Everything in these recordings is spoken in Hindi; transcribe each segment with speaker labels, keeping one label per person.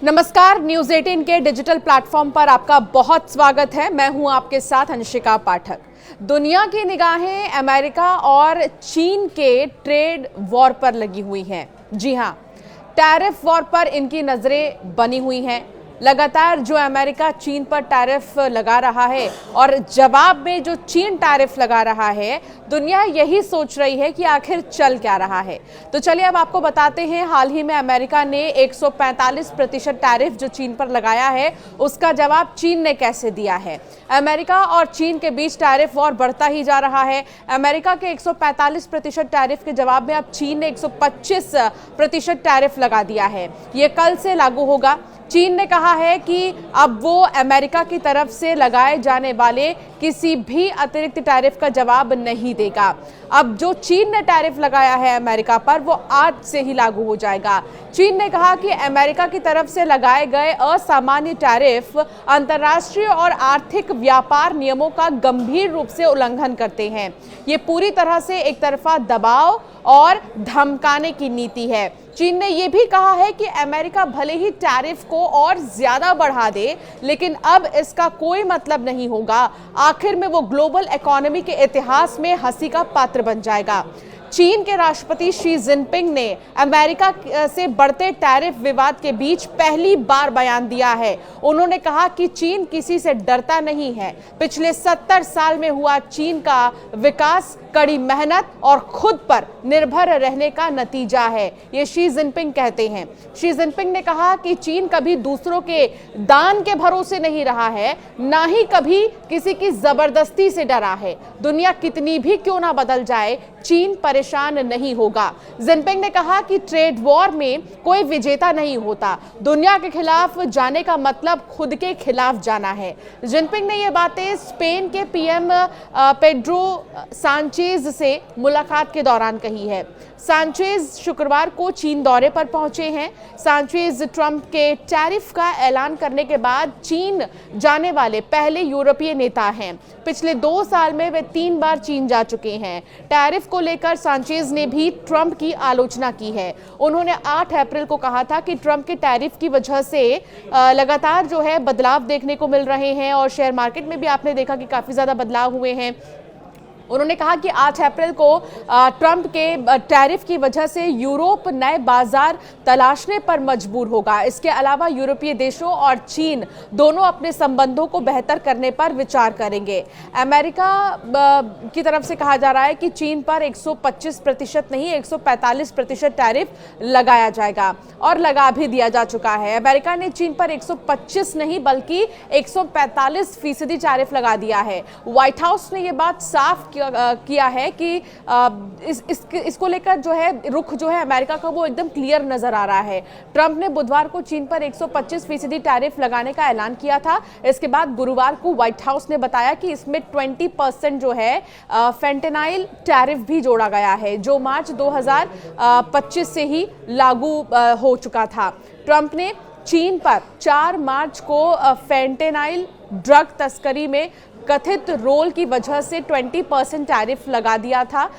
Speaker 1: नमस्कार, न्यूज 18 के डिजिटल प्लेटफॉर्म पर आपका बहुत स्वागत है। मैं हूं आपके साथ अंशिका पाठक। दुनिया की निगाहें अमेरिका और चीन के ट्रेड वॉर पर लगी हुई हैं। जी हां, टैरिफ वॉर पर इनकी नजरें बनी हुई हैं। लगातार जो अमेरिका चीन पर टैरिफ लगा रहा है और जवाब में जो चीन टैरिफ लगा रहा है, दुनिया यही सोच रही है कि आखिर चल क्या रहा है। तो चलिए अब आपको बताते हैं, हाल ही में अमेरिका ने 145% टैरिफ जो चीन पर लगाया है, उसका जवाब चीन ने कैसे दिया है। अमेरिका और चीन के बीच टैरिफ वॉर बढ़ता ही जा रहा है। अमेरिका के 145% टैरिफ के जवाब में अब चीन ने 125% टैरिफ लगा दिया है। ये कल से लागू होगा। चीन ने कहा है कि अब वो अमेरिका की तरफ से लगाए जाने वाले किसी भी अतिरिक्त टैरिफ का जवाब नहीं देगा। अब जो चीन ने टैरिफ लगाया है अमेरिका पर, वो आज से ही लागू हो जाएगा। चीन ने कहा कि अमेरिका की तरफ से लगाए गए असामान्य टैरिफ अंतर्राष्ट्रीय और आर्थिक व्यापार नियमों का गंभीर रूप से उल्लंघन करते हैं। ये पूरी तरह से एक तरफा दबाव और धमकाने की नीति है। चीन ने यह भी कहा है कि अमेरिका भले ही टैरिफ को और ज्यादा बढ़ा दे, लेकिन अब इसका कोई मतलब नहीं होगा। आखिर में वो ग्लोबल इकोनॉमी के इतिहास में हंसी का पात्र बन जाएगा। चीन के राष्ट्रपति शी जिनपिंग ने अमेरिका से बढ़ते टैरिफ विवाद के बीच पहली बार बयान दिया है। उन्होंने कहा कि चीन किसी से डरता नहीं है। पिछले 70 साल में हुआ चीन का विकास कड़ी मेहनत और खुद पर निर्भर रहने का नतीजा है, ये शी जिनपिंग कहते हैं। शी जिनपिंग ने कहा कि चीन कभी दूसरों के दान के भरोसे नहीं रहा है, ना ही कभी किसी की जबरदस्ती से डरा है। दुनिया कितनी भी क्यों ना बदल जाए, चीन परेशान नहीं होगा। जिनपिंग ने कहा कि ट्रेड वॉर में कोई विजेता नहीं होता। दुनिया के खिलाफ जाने का मतलब खुद के खिलाफ जाना है। जिनपिंग ने ये बातें स्पेन के पीएम पेड्रो सांचेज से मुलाकात के दौरान कही है। सांचेज शुक्रवार को चीन दौरे पर पहुंचे हैं। सांचेज ट्रंप के टैरिफ का ऐलान करने के बाद चीन जाने वाले पहले यूरोपीय नेता हैं। पिछले 2 साल में वे 3 बार चीन जा चुके हैं। टैरिफ को लेकर सांचेज ने भी ट्रंप की आलोचना की है। उन्होंने 8 अप्रैल को कहा था कि ट्रंप के टैरिफ की वजह से लगातार जो है बदलाव देखने को मिल रहे हैं और शेयर मार्केट में भी आपने देखा कि काफी ज्यादा बदलाव हुए हैं। उन्होंने कहा कि 8 अप्रैल को ट्रंप के टैरिफ की वजह से यूरोप नए बाजार तलाशने पर मजबूर होगा। इसके अलावा यूरोपीय देशों और चीन दोनों अपने संबंधों को बेहतर करने पर विचार करेंगे। अमेरिका की तरफ से कहा जा रहा है कि चीन पर 125% नहीं 145% टैरिफ लगाया जाएगा और लगा भी दिया जा चुका है। अमेरिका ने चीन पर 125 नहीं बल्कि 145% टैरिफ लगा दिया है। व्हाइट हाउस ने यह बात साफ किया है कि इसको लेकर जो है रुख जो है अमेरिका का वो एकदम क्लियर नजर आ रहा है। ट्रंप ने बुधवार को चीन पर 125% टैरिफ लगाने का ऐलान किया था। इसके बाद गुरुवार को व्हाइट हाउस ने बताया कि इसमें 20% जो है फेंटेनाइल टैरिफ भी जोड़ा गया है, जो मार्च 2025 से ही लागू हो चुका था। ट्रंप ने चीन पर 4 मार्च को फेंटेनाइल ड्रग तस्करी में कथित रोल की वजह से 20% टैरिफ लगा दिया था।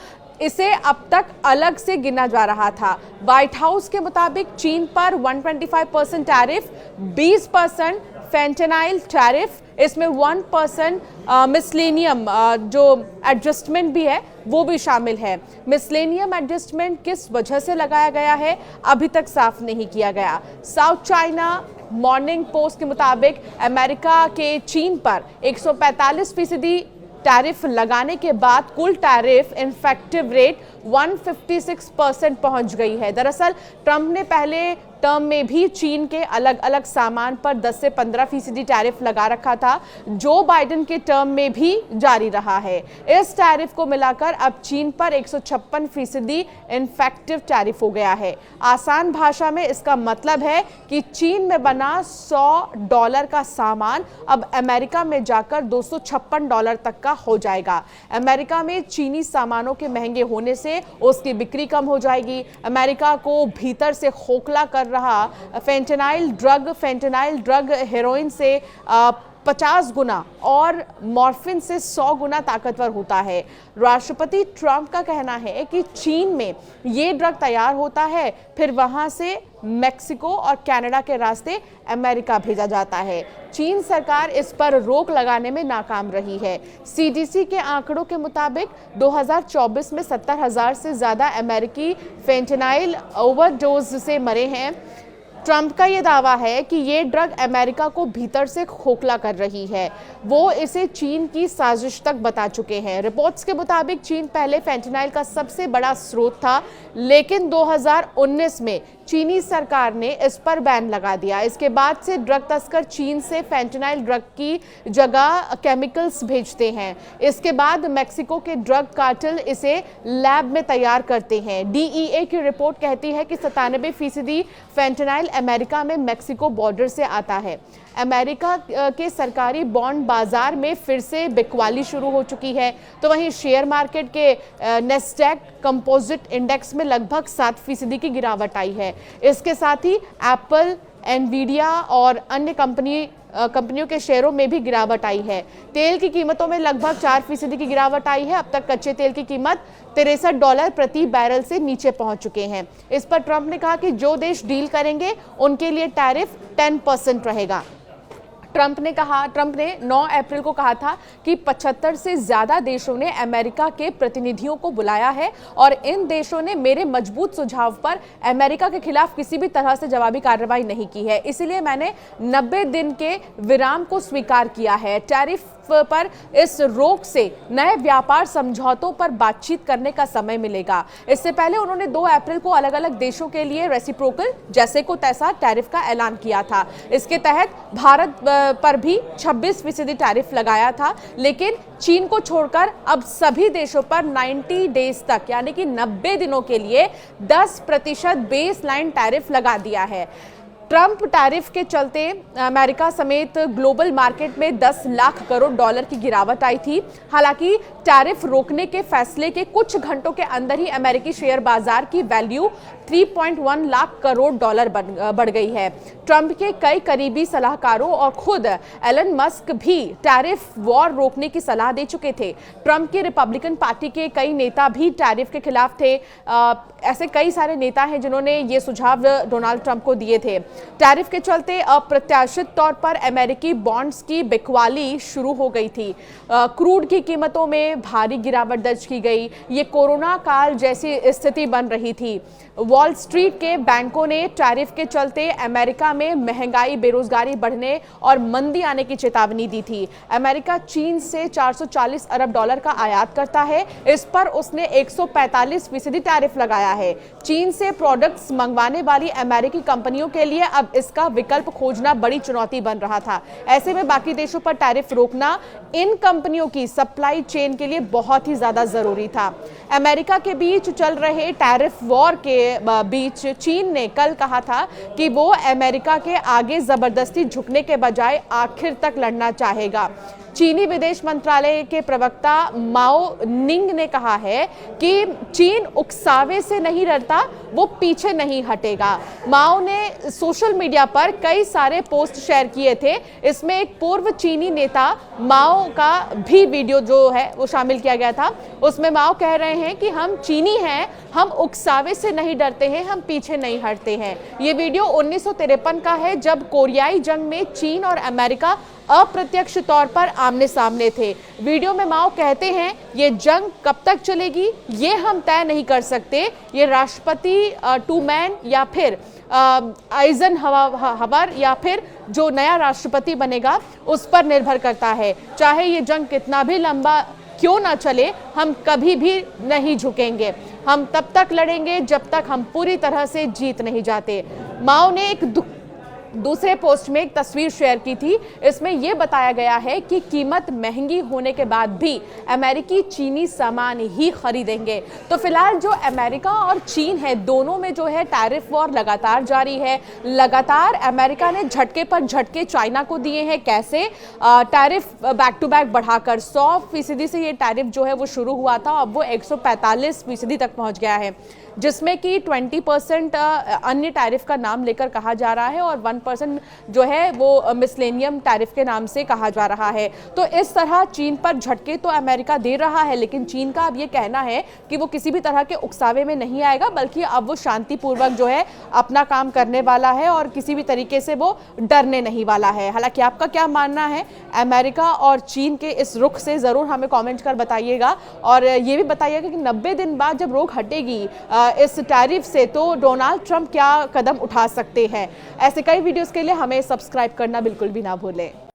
Speaker 1: इसे अब तक अलग से गिना जा रहा था। व्हाइट हाउस के मुताबिक चीन पर 125% टैरिफ, 20% फेंटेनाइल टैरिफ, इसमें 1% मिसलेनियम जो एडजस्टमेंट भी है वो भी शामिल है। मिसलेनियम एडजस्टमेंट किस वजह से लगाया गया है अभी तक साफ नहीं किया गया। साउथ चाइना मॉर्निंग पोस्ट के मुताबिक अमेरिका के चीन पर 145% टैरिफ लगाने के बाद कुल टैरिफ इफेक्टिव रेट 156% पहुंच गई है। दरअसल ट्रंप ने पहले टर्म में भी चीन के अलग अलग सामान पर 10 से 15% टैरिफ लगा रखा था, जो बाइडेन के टर्म में भी जारी रहा है। इस टैरिफ को मिलाकर अब चीन पर 156% इफेक्टिव टैरिफ हो गया है। आसान भाषा में इसका मतलब है कि चीन में बना $100 का सामान अब अमेरिका में जाकर $256 तक का हो जाएगा। अमेरिका में चीनी सामानों के महंगे होने से उसकी बिक्री कम हो जाएगी। अमेरिका को भीतर से खोखला कर रहा फेंटेनाइल ड्रग हेरोइन से 50 गुना और मॉर्फिन से 100 गुना ताकतवर होता है। राष्ट्रपति ट्रंप का कहना है कि चीन में ये ड्रग तैयार होता है, फिर वहां से मेक्सिको और कनाडा के रास्ते अमेरिका भेजा जाता है। चीन सरकार इस पर रोक लगाने में नाकाम रही है। सीडीसी के आंकड़ों के मुताबिक 2024 में 70,000 से ज्यादा अमेरिकी फेंटेनाइल ओवरडोज से मरे हैं। ट्रंप का ये दावा है कि ये ड्रग अमेरिका को भीतर से खोखला कर रही है। वो इसे चीन की साजिश तक बता चुके हैं। रिपोर्ट्स के मुताबिक चीन पहले फेंटेनाइल का सबसे बड़ा स्रोत था, लेकिन 2019 में चीनी सरकार ने इस पर बैन लगा दिया। इसके बाद से ड्रग तस्कर चीन से फेंटेनाइल ड्रग की जगह केमिकल्स भेजते हैं। इसके बाद मेक्सिको के ड्रग कार्टेल इसे लैब में तैयार करते हैं। डीईए की रिपोर्ट कहती है कि 97% फेंटेनाइल अमेरिका में मेक्सिको बॉर्डर से आता है। अमेरिका के सरकारी बॉन्ड बाजार में फिर से बिकवाली शुरू हो चुकी है, तो वहीं शेयर मार्केट के नेस्डैक कंपोजिट इंडेक्स में लगभग 7% की गिरावट आई है। इसके साथ ही एप्पल, एनवीडिया और अन्य कंपनियों के शेयरों में भी गिरावट आई है। तेल की कीमतों में लगभग 4% की गिरावट आई है। अब तक कच्चे तेल की कीमत $63 प्रति बैरल से नीचे पहुंच चुके हैं। इस पर ट्रंप ने कहा कि जो देश डील करेंगे उनके लिए टैरिफ 10% रहेगा। ट्रंप ने 9 अप्रैल को कहा था कि 75 से ज्यादा देशों ने अमेरिका के प्रतिनिधियों को बुलाया है और इन देशों ने मेरे मजबूत सुझाव पर अमेरिका के खिलाफ किसी भी तरह से जवाबी कार्रवाई नहीं की है। इसलिए मैंने 90 दिन के विराम को स्वीकार किया है। टैरिफ पर इस रोक से नए व्यापार समझौतों पर बातचीत करने का समय मिलेगा। इससे पहले उन्होंने 2 अप्रैल को अलग अलग देशों के लिए रेसिप्रोकल जैसे को तैसा टैरिफ का ऐलान किया था। इसके तहत भारत पर भी 26% टैरिफ लगाया था, लेकिन चीन को छोड़कर अब सभी देशों पर 90 डेज तक यानी कि 90 दिनों के लिए 10% बेस लाइन टैरिफ लगा दिया है। ट्रंप टैरिफ के चलते अमेरिका समेत ग्लोबल मार्केट में 10 लाख करोड़ डॉलर की गिरावट आई थी। हालांकि टैरिफ रोकने के फैसले के कुछ घंटों के अंदर ही अमेरिकी शेयर बाजार की वैल्यू 3.1 लाख करोड़ डॉलर बढ़ गई है। ट्रंप के कई करीबी सलाहकारों और खुद एलन मस्क भी टैरिफ वॉर रोकने की सलाह दे चुके थे। ट्रंप की रिपब्लिकन पार्टी के कई नेता भी टैरिफ के खिलाफ थे। ऐसे कई सारे नेता हैं जिन्होंने ये सुझाव डोनाल्ड ट्रंप को दिए थे। टैरिफ के चलते अप्रत्याशित तौर पर अमेरिकी बॉन्ड्स की बिकवाली शुरू हो गई थी। क्रूड की कीमतों में भारी गिरावट दर्ज की गई। ये कोरोना काल जैसी स्थिति बन रही थी। वॉल स्ट्रीट के बैंकों ने टैरिफ के चलते अमेरिका में महंगाई, बेरोजगारी बढ़ने और मंदी आने की चेतावनी दी थी। अमेरिका चीन से 440 अरब डॉलर का आयात करता है। इस पर उसने 145% टैरिफ लगाया है। चीन से प्रोडक्ट्स मंगवाने वाली अमेरिकी कंपनियों के लिए अब इसका विकल्प खोजना बड़ी चुनौती बन रहा था। ऐसे में बाकी देशों पर टैरिफ रोकना इन कंपनियों की सप्लाई चेन के लिए बहुत ही ज्यादा जरूरी था। अमेरिका के बीच चल रहे टैरिफ वॉर के बीच चीन ने कल कहा था कि वो अमेरिका के आगे जबरदस्ती झुकने के बजाय आखिर तक लड़ना चाहेगा। चीनी विदेश मंत्रालय के प्रवक्ता माओ निंग ने कहा है कि चीन उकसावे से नहीं डरता, वो पीछे नहीं हटेगा। माओ ने सोशल मीडिया पर कई सारे पोस्ट शेयर किए थे। इसमें एक पूर्व चीनी नेता माओ का भी वीडियो जो है वो शामिल किया गया था। उसमें माओ कह रहे हैं कि हम चीनी हैं, हम उकसावे से नहीं डरते हैं, हम पीछे नहीं हटते हैं। ये वीडियो 1953 का है, जब कोरियाई जंग में चीन और अमेरिका अप्रत्यक्ष तौर पर आमने सामने थे। वीडियो में माओ कहते हैं ये जंग कब तक चलेगी ये हम तय नहीं कर सकते, ये राष्ट्रपति ट्रूमैन या फिर आइजनहवर या फिर जो नया राष्ट्रपति बनेगा उस पर निर्भर करता है। चाहे ये जंग कितना भी लंबा क्यों ना चले, हम कभी भी नहीं झुकेंगे। हम तब तक लड़ेंगे जब तक हम पूरी तरह से जीत नहीं जाते। माओ ने एक दूसरे पोस्ट में एक तस्वीर शेयर की थी। इसमें यह बताया गया है कि कीमत महंगी होने के बाद भी अमेरिकी चीनी सामान ही खरीदेंगे। तो फिलहाल जो अमेरिका और चीन है, दोनों में जो है टैरिफ वॉर लगातार जारी है। लगातार अमेरिका ने झटके पर झटके चाइना को दिए हैं। कैसे? टैरिफ बैक टू बैक बढ़ाकर 100% से ये टैरिफ जो है वो शुरू हुआ था, अब वो 145% तक पहुंच गया है। जिसमें कि 20% अन्य टैरिफ का नाम लेकर कहा जा रहा है और 1% जो है वो मिसलेनियम टैरिफ के नाम से कहा जा रहा है। तो इस तरह चीन पर झटके तो अमेरिका दे रहा है, लेकिन चीन का अब ये कहना है कि वो किसी भी तरह के उकसावे में नहीं आएगा, बल्कि अब वो शांतिपूर्वक जो है अपना काम करने वाला है और किसी भी तरीके से वो डरने नहीं वाला है। हालांकि आपका क्या मानना है अमेरिका और चीन के इस रुख से, ज़रूर हमें कमेंट कर बताइएगा। और ये भी बताइएगा कि 90 दिन बाद जब रोक हटेगी इस टैरिफ से, तो डोनाल्ड ट्रंप क्या कदम उठा सकते हैं। ऐसे कई वीडियोस के लिए हमें सब्सक्राइब करना बिल्कुल भी ना भूलें।